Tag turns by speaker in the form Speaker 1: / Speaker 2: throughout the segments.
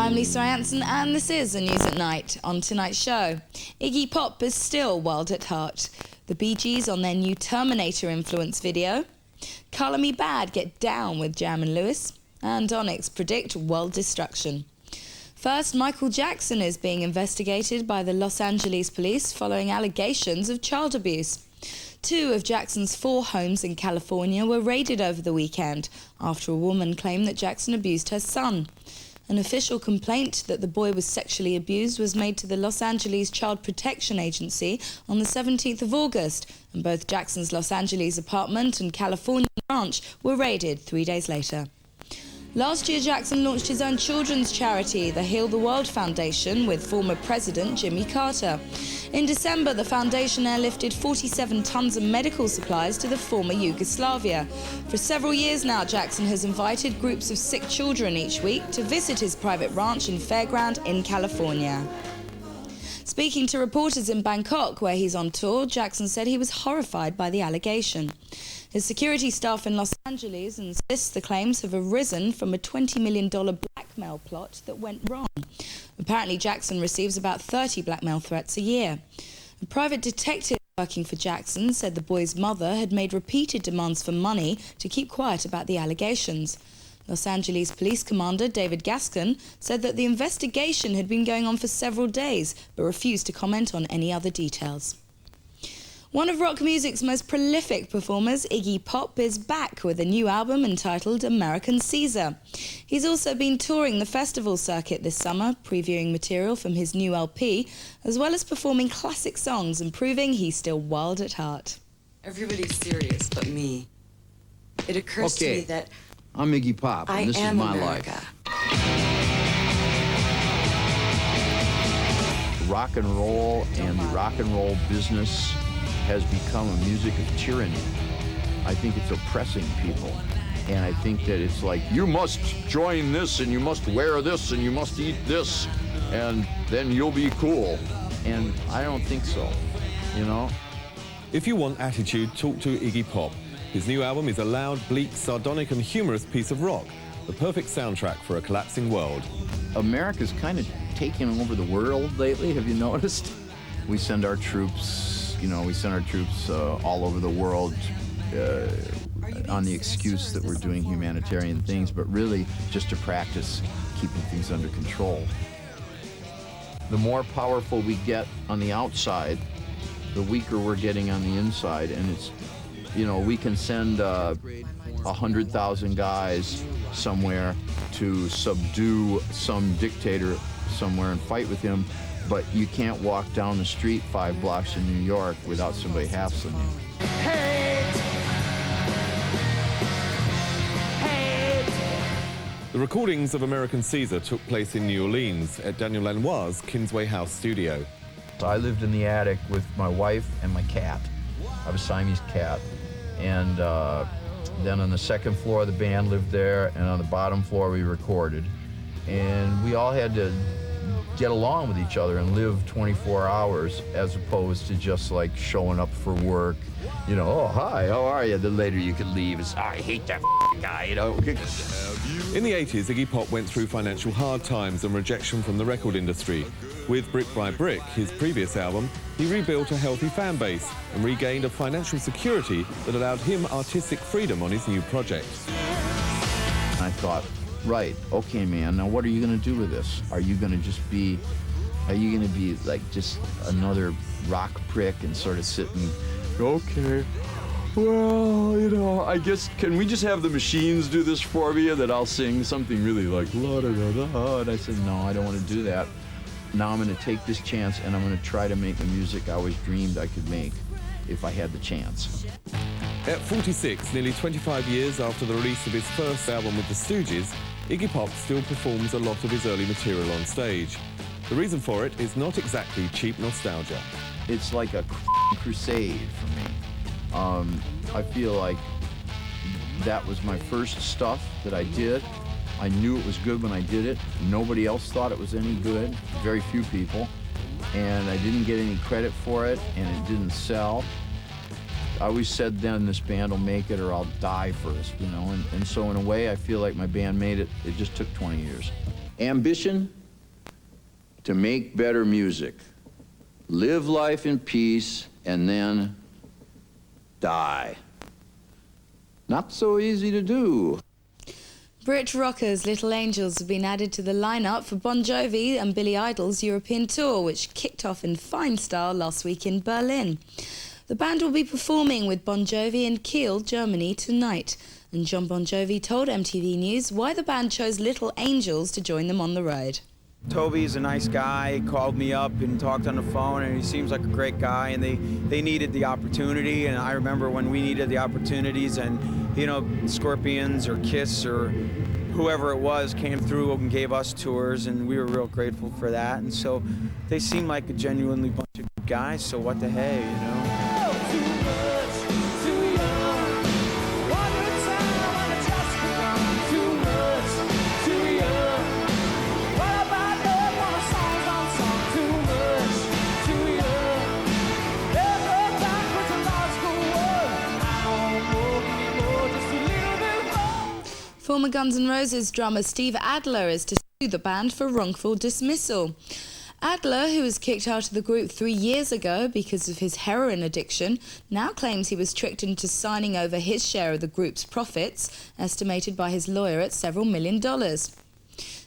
Speaker 1: I'm Lisa Anson, and this is the News at Night. On tonight's show, Iggy Pop is still wild at heart. The Bee Gees on their new Terminator influence video. Colour Me Bad get down with Jam and Lewis. And Onyx predict world destruction. First, Michael Jackson is being investigated by the Los Angeles police following allegations of child abuse. 2 of Jackson's 4 homes in California were raided over the weekend after a woman claimed that Jackson abused her son. An official complaint that the boy was sexually abused was made to the Los Angeles Child Protection Agency on the 17th of August, and both Jackson's Los Angeles apartment and California ranch were raided 3 days later. Last year, Jackson launched his own children's charity, the Heal the World Foundation, with former President Jimmy Carter. In December, the foundation airlifted 47 tons of medical supplies to the former Yugoslavia. For several years now, Jackson has invited groups of sick children each week to visit his private ranch and fairground in California. Speaking to reporters in Bangkok, where he's on tour, Jackson said he was horrified by the allegation. His security staff in Los Angeles insists the claims have arisen from a $20 million blackmail plot that went wrong. Apparently, Jackson receives about 30 blackmail threats a year. A private detective working for Jackson said the boy's mother had made repeated demands for money to keep quiet about the allegations. Los Angeles Police Commander David Gascon said that the investigation had been going on for several days, but refused to comment on any other details. One of rock music's most prolific performers, Iggy Pop, is back with a new album entitled American Caesar. He's also been touring the festival circuit this summer, previewing material from his new LP, as well as performing classic songs and proving he's still wild at heart.
Speaker 2: Everybody's serious but me. It occurs to me that
Speaker 3: I'm Iggy Pop, and this is my
Speaker 2: America.
Speaker 3: life. Rock and roll and the rock and roll business has become a music of tyranny. I think it's oppressing people. And I think that it's like, you must join this, and you must wear this, and you must eat this, and then you'll be cool. And I don't think so, you know?
Speaker 4: If you want attitude, talk to Iggy Pop. His new album is a loud, bleak, sardonic and humorous piece of rock, the perfect soundtrack for a collapsing world.
Speaker 3: America's kind of taken over the world lately, have you noticed? We send our troops, all over the world on the excuse that we're doing humanitarian things, but really just to practice keeping things under control. The more powerful we get on the outside, the weaker we're getting on the inside, and it's, we can send 100,000 guys somewhere to subdue some dictator somewhere and fight with him, but you can't walk down the street 5 blocks in New York without somebody hassling you.
Speaker 4: The recordings of American Caesar took place in New Orleans at Daniel Lanois' Kingsway House studio.
Speaker 3: I lived in the attic with my wife and my cat. I have a Siamese cat. And then on the second floor, the band lived there, and on the bottom floor, we recorded. And we all had to get along with each other and live 24 hours as opposed to just like showing up for work. Oh, hi, how are you? Then later you could leave. It's, I hate that guy,
Speaker 4: In the 80s, Iggy Pop went through financial hard times and rejection from the record industry. With Brick by Brick, his previous album, he rebuilt a healthy fan base and regained a financial security that allowed him artistic freedom on his new project.
Speaker 3: I thought, right, okay, man, now what are you going to do with this? Are you going to be like just another rock prick and sort of sit and, okay, well, I guess, can we just have the machines do this for me and then I'll sing something really like la da da da? And I said, no, I don't want to do that. Now I'm going to take this chance and I'm going to try to make the music I always dreamed I could make if I had the chance.
Speaker 4: At 46, nearly 25 years after the release of his first album with the Stooges, Iggy Pop still performs a lot of his early material on stage. The reason for it is not exactly cheap nostalgia.
Speaker 3: It's like a crusade for me. I feel like that was my first stuff that I did. I knew it was good when I did it. Nobody else thought it was any good, very few people. And I didn't get any credit for it, and it didn't sell. I always said then this band will make it or I'll die first, you know, and so in a way I feel like my band made it. It just took 20 years. Ambition to make better music, live life in peace, and then die. Not so easy to do.
Speaker 1: Brit rockers Little Angels have been added to the lineup for Bon Jovi and Billy Idol's European tour, which kicked off in fine style last week in Berlin. The band will be performing with Bon Jovi in Kiel, Germany tonight. And John Bon Jovi told MTV News why the band chose Little Angels to join them on the road.
Speaker 5: Toby's a nice guy. He called me up and talked on the phone, and he seems like a great guy, and they needed the opportunity, and I remember when we needed the opportunities, and you know, Scorpions or Kiss or whoever it was came through and gave us tours, and we were real grateful for that. And so they seem like a genuinely bunch of good guys, so what the hey, you know.
Speaker 1: Former Guns N' Roses drummer Steve Adler is to sue the band for wrongful dismissal. Adler, who was kicked out of the group 3 years ago because of his heroin addiction, now claims he was tricked into signing over his share of the group's profits, estimated by his lawyer at several $1 million.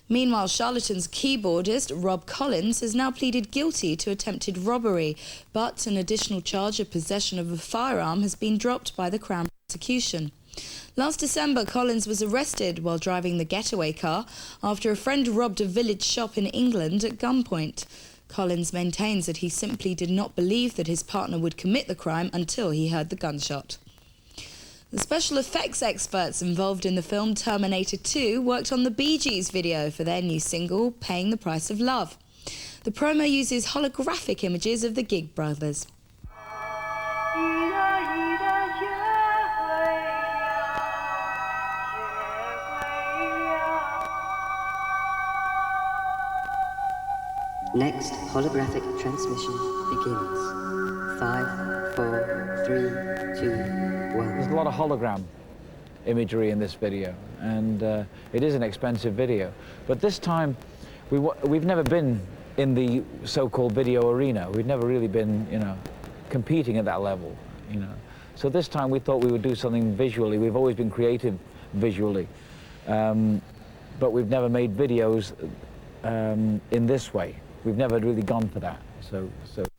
Speaker 1: Meanwhile, Charlatan's keyboardist Rob Collins has now pleaded guilty to attempted robbery, but an additional charge of possession of a firearm has been dropped by the Crown prosecution. Last December, Collins was arrested while driving the getaway car after a friend robbed a village shop in England at gunpoint. Collins maintains that he simply did not believe that his partner would commit the crime until he heard the gunshot. The special effects experts involved in the film Terminator 2 worked on the Bee Gees video for their new single, Paying the Price of Love. The promo uses holographic images of the Gig Brothers.
Speaker 2: Next holographic transmission begins. 5, 4, 3, 2, 1.
Speaker 6: There's a lot of hologram imagery in this video, and it is an expensive video. But this time, we've never been in the so-called video arena. We've never really been, you know, competing at that level, you know. So this time we thought we would do something visually. We've always been creative visually, but we've never made videos in this way. We've never really gone for that, so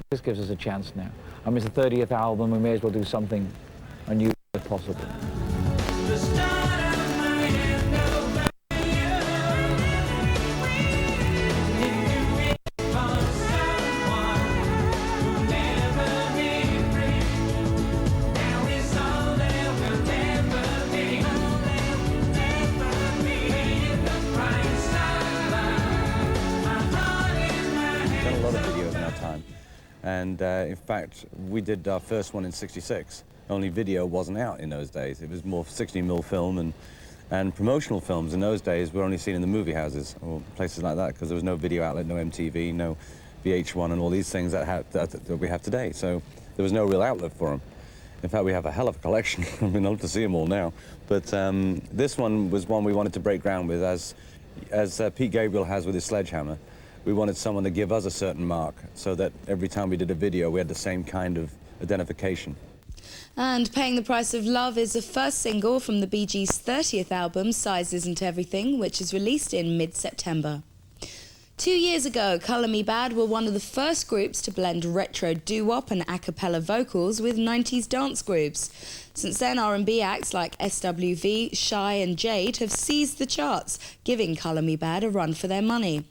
Speaker 6: this gives us a chance now. I mean, it's the 30th album, we may as well do something unusual if possible.
Speaker 7: And in fact, we did our first one in '66. Only video wasn't out in those days. It was more 60mm film and promotional films in those days were only seen in the movie houses or places like that because there was no video outlet, no MTV, no VH1 and all these things that we have today. So there was no real outlet for them. In fact, we have a hell of a collection. I mean, I'd love to see them all now. But this one was one we wanted to break ground with, as Pete Gabriel has with his Sledgehammer. We wanted someone to give us a certain mark so that every time we did a video, we had the same kind of identification.
Speaker 1: And Paying the Price of Love is the first single from the Bee Gees' 30th album, Size Isn't Everything, which is released in mid-September. 2 years ago, Colour Me Bad were one of the first groups to blend retro doo-wop and a cappella vocals with 90s dance groups. Since then, R&B acts like SWV, Shy and Jade have seized the charts, giving Colour Me Bad a run for their money.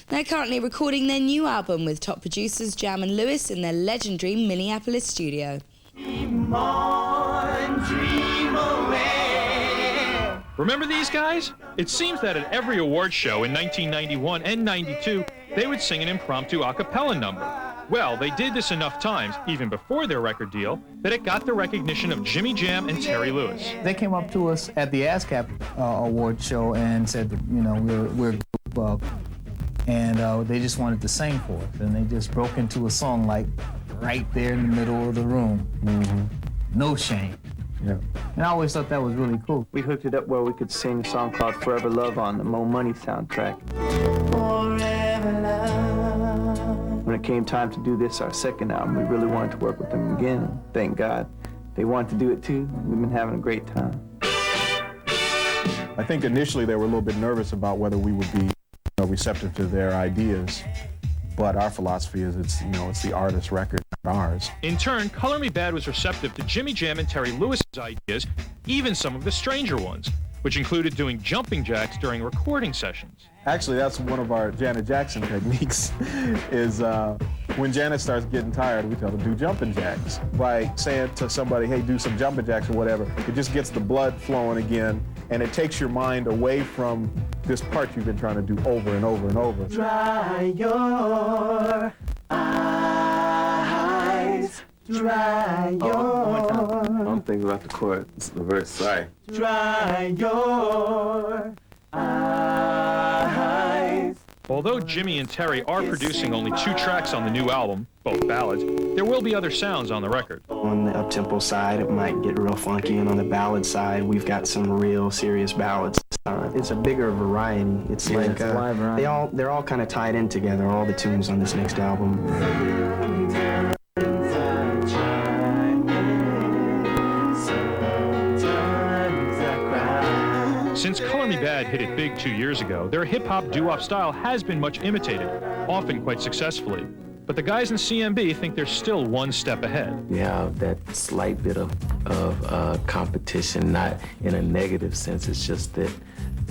Speaker 1: They're currently recording their new album with top producers Jam and Lewis in their legendary Minneapolis studio.
Speaker 8: Dream on, dream away.
Speaker 9: Remember these guys? It seems that at every award show in 1991 and 92, they would sing an impromptu a cappella number. Well, they did this enough times, even before their record deal, that it got the recognition of Jimmy Jam and Terry Lewis.
Speaker 10: They came up to us at the ASCAP award show and said that, you know, we're a group, and they just wanted to sing for us, and they just broke into a song like right there in the middle of the room. no shame.
Speaker 5: Yeah.
Speaker 10: And I always thought that was really cool.
Speaker 11: We hooked it up where we could sing a song called Forever Love on the Mo Money soundtrack.
Speaker 8: Forever love.
Speaker 11: When it came time to do this, our second album, we really wanted to work with them again. And thank God they wanted to do it too. We've been having a great time.
Speaker 12: I think initially they were a little bit nervous about whether we would be receptive to their ideas. But our philosophy is it's the artist's record, not ours.
Speaker 9: In turn, Color Me Bad was receptive to Jimmy Jam and Terry Lewis's ideas, even some of the stranger ones, which included doing jumping jacks during recording sessions.
Speaker 12: Actually, that's one of our Janet Jackson techniques, is when Janet starts getting tired, we tell her to do jumping jacks. By saying to somebody, hey, do some jumping jacks or whatever, it just gets the blood flowing again, and it takes your mind away from this part you've been trying to do over and over and over.
Speaker 8: Dry your eyes. Dry your.
Speaker 11: I'm thinking about the chorus, the verse, sorry.
Speaker 8: Dry your eyes.
Speaker 9: Although Jimmy and Terry are producing only 2 tracks on the new album, both ballads, there will be other sounds on the record.
Speaker 13: On the up-tempo side, it might get real funky, and on the ballad side, we've got some real serious ballads. It's a bigger variety. It's like
Speaker 10: it's a wide variety.
Speaker 13: they're all kind of tied in together, all the tunes on this next album.
Speaker 9: Since Color Me Bad hit it big 2 years ago, their hip-hop doo-wop style has been much imitated, often quite successfully. But the guys in CMB think they're still one step ahead.
Speaker 14: We have that slight bit of competition, not in a negative sense. It's just that,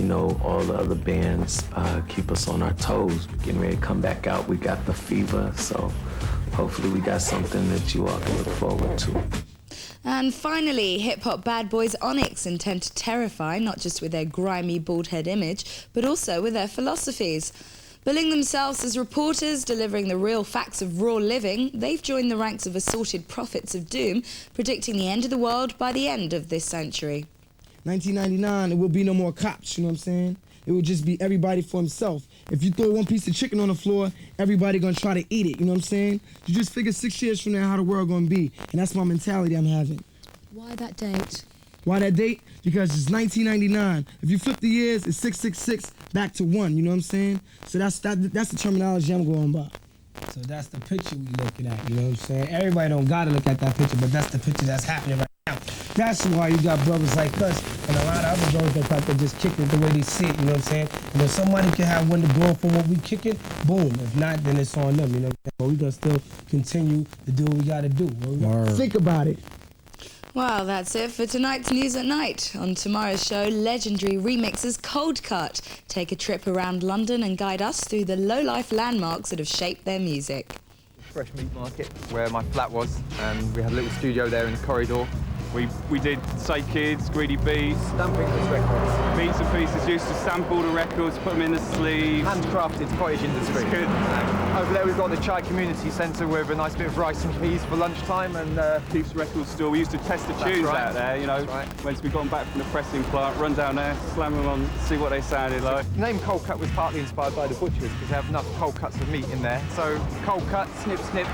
Speaker 14: all the other bands keep us on our toes. We're getting ready to come back out. We got the fever, so hopefully we got something that you all can look forward to.
Speaker 1: And finally, hip-hop bad boys Onyx intend to terrify, not just with their grimy bald head image, but also with their philosophies. Billing themselves as reporters delivering the real facts of raw living, they've joined the ranks of assorted prophets of doom, predicting the end of the world by the end of this century.
Speaker 15: 1999, there will be no more cops, you know what I'm saying? It will just be everybody for himself. If you throw one piece of chicken on the floor, everybody gonna try to eat it, you know what I'm saying? You just figure 6 years from now how the world gonna be, and that's my mentality I'm having.
Speaker 1: Why that date?
Speaker 15: Why that date? Because it's 1999. If you flip the years, it's 666 back to 1, you know what I'm saying? So that's the terminology I'm going by.
Speaker 16: So that's the picture we looking at, you know what I'm saying? Everybody don't gotta look at that picture, but that's the picture that's happening right now. That's why you got brothers like us and a lot of other brothers that got to just kick it the way they see it, you know what I'm saying? And if somebody can have one to blow from what we kick it, boom. If not, then it's on them, you know what I'm saying? But we gonna still continue to do what we gotta do.
Speaker 15: Think about it.
Speaker 1: Well, that's it for tonight's News at Night. On tomorrow's show, legendary remixers Cold Cut take a trip around London and guide us through the low-life landmarks that have shaped their music.
Speaker 17: Fresh Meat Market, where my flat was, and we had a little studio there in the corridor. We did Say Kids, Greedy Beats,
Speaker 16: Stamping those records.
Speaker 17: Beats and Pieces, used to stamp all the records, put them in the sleeves.
Speaker 16: Handcrafted cottage industry.
Speaker 17: It's good.
Speaker 16: Over there we've got the Chai Community Centre with a nice bit of rice and peas for lunchtime, and
Speaker 17: Keeps the record store. We used to test the tunes out there, you know. Once we got them back from the pressing plant, run down there, slam them on, see what they sounded like.
Speaker 16: The name Cold Cut was partly inspired by the butchers because they have enough cold cuts of meat in there. So Cold Cut, snip, snip,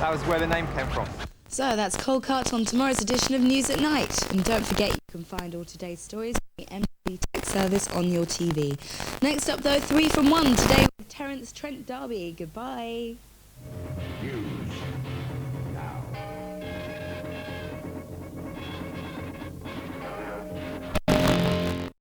Speaker 16: that was where the name came from.
Speaker 1: So that's Cold Cut on tomorrow's edition of News at Night. And don't forget, you can find all today's stories on the MTV Tech service on your TV. Next up, though, 3 from 1 today with Terence Trent D'Arby. Goodbye.